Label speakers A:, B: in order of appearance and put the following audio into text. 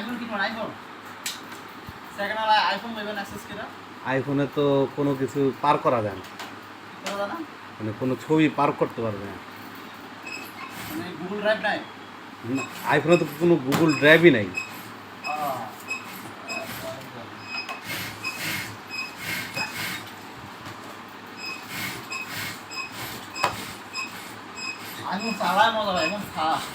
A: IPhone কি কোন iPhone second iPhone নেবেন অ্যাক্সেস কিনা
B: আইফোনে তো কোনো কিছু পার করা যায় না,
A: করা না
B: মানে কোনো ছবি পার করতে পারবে না।
A: মানে গুগল ড্রাইভ নাই
B: না, আইফোনে তো কোনো গুগল ড্রাইভই নাই।
A: আইফোন চালায় মজা হয়, এখন ফাস্ট